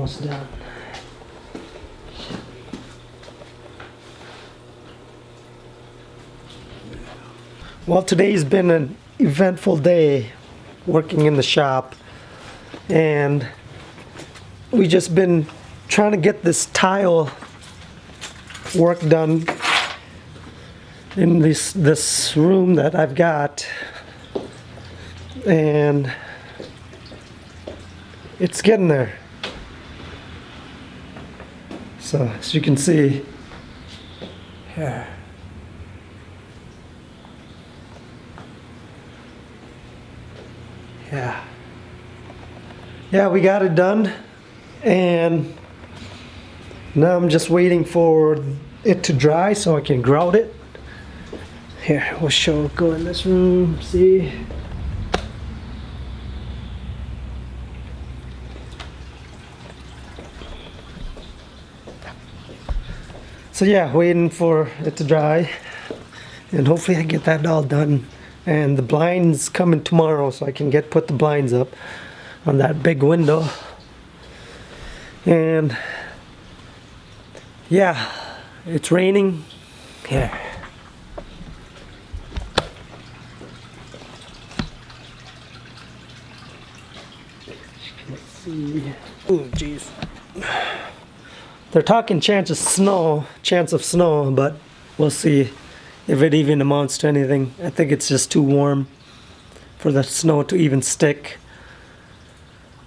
almost done. Well, today's been an eventful day working in the shop, and we just been trying to get this tile work done in this room that I've got, and it's getting there. So as you can see here, yeah, we got it done, and now I'm just waiting for it to dry so I can grout it. Here, we'll go in this room, see. So yeah, waiting for it to dry, and hopefully I get that all done. And the blinds coming tomorrow, so I can put the blinds up on that big window. And yeah, it's raining here. See. Oh jeez. They're talking chance of snow, but we'll see if it even amounts to anything. I think it's just too warm for the snow to even stick.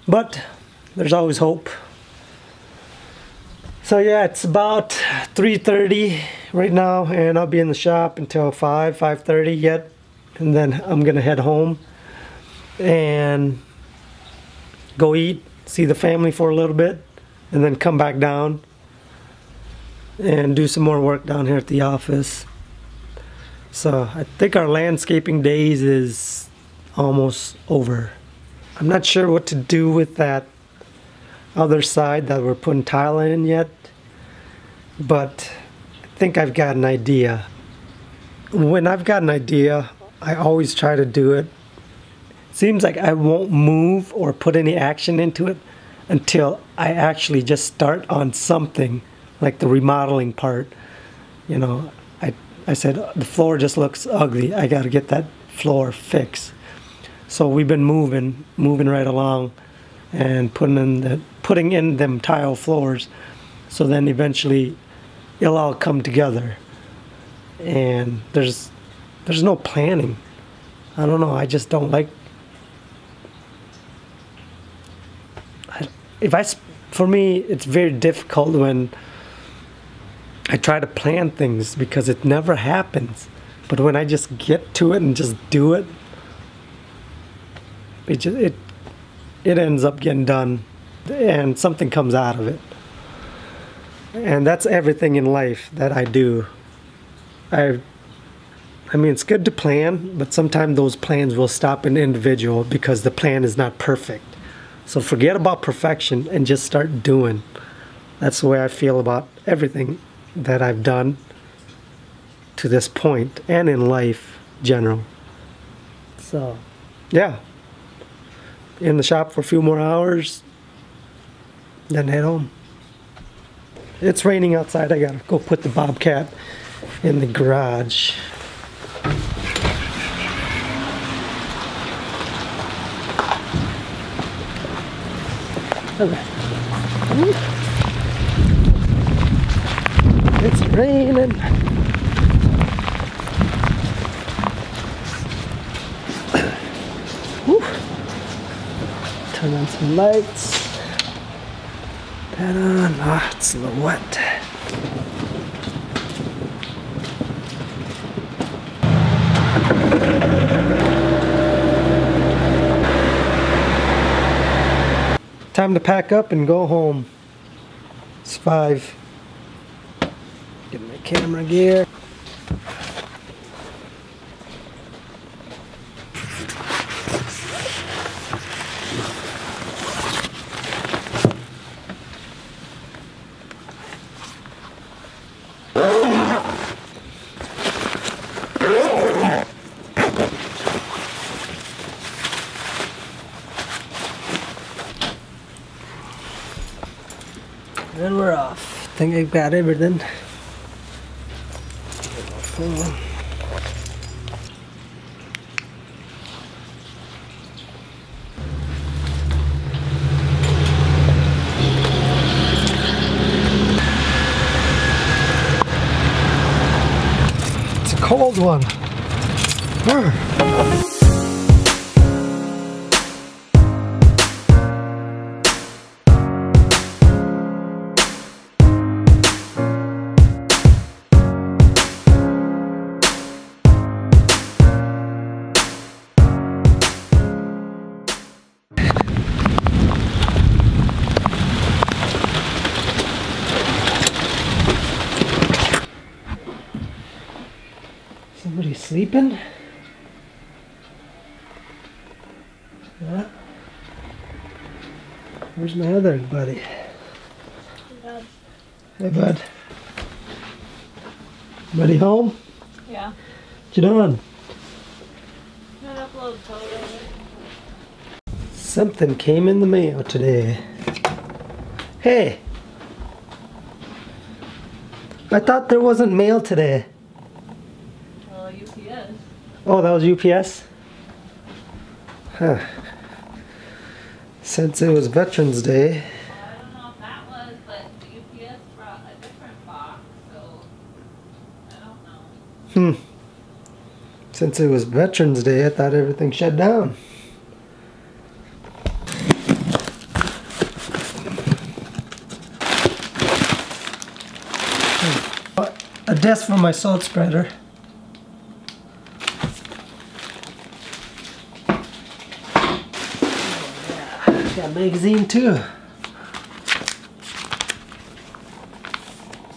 But there's always hope. So yeah, it's about 3:30 right now, and I'll be in the shop until 5:30 yet, and then I'm gonna head home and go eat, see the family for a little bit, and then come back down and do some more work down here at the office. So I think our landscaping days is almost over. I'm not sure what to do with that other side that we're putting tile in yet, but I think I've got an idea. When I've got an idea, I always try to do it. Seems like I won't move or put any action into it until I actually just start on something, like the remodeling part. You know, I said the floor just looks ugly, I gotta get that floor fixed. So we've been moving right along and putting in them tile floors, so then eventually it'll all come together. And there's no planning. I don't know, I just don't like, for me it's very difficult when I try to plan things, because it never happens. But when I just get to it and just do it, it ends up getting done, and something comes out of it. And that's everything in life that I do. I mean, it's good to plan, but sometimes those plans will stop an individual because the plan is not perfect. So forget about perfection and just start doing. That's the way I feel about everything that I've done to this point, and in life general. So yeah, in the shop for a few more hours, then head home. It's raining outside. I gotta go put the Bobcat in the garage. Okay. It's raining. Whew. Turn on some lights. That on. Ah, it's a little wet. Time to pack up and go home. It's 5. Get my camera gear. And we're off. I think I've got everything. It's a cold one. Somebody sleeping? Yeah. Where's my other buddy? Bud. Hey, bud. Buddy home? Yeah. What you doing? I'm gonna upload photos. Something came in the mail today. Hey! I thought there wasn't mail today. Well, UPS. Oh, that was UPS? Huh. Since it was Veterans Day. Well, I don't know if that was, but the UPS brought a different box, so I don't know. Since it was Veterans Day, I thought everything shut down. A desk for my salt spreader. Got a magazine too.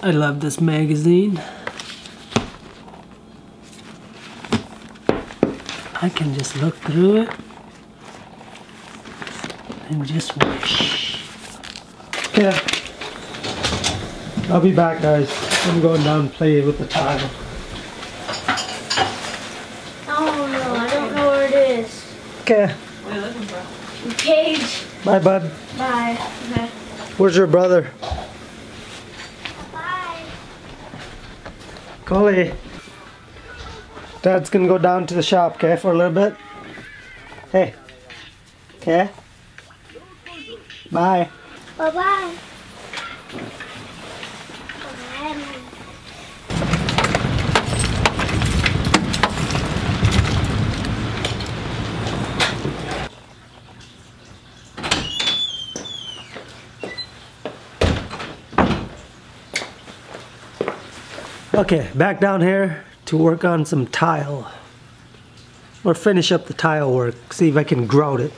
I love this magazine. I can just look through it and just wish. Okay. I'll be back, guys. I'm going down and play with the tile. Oh no, I don't know where it is. Okay. What are you looking for? Cage. Bye, bud. Bye. Okay. Where's your brother? Bye. Coley. Dad's gonna go down to the shop, okay, for a little bit. Hey. Okay? Bye. Bye bye. Okay, back down here to work on some tile. Or finish up the tile work, see if I can grout it.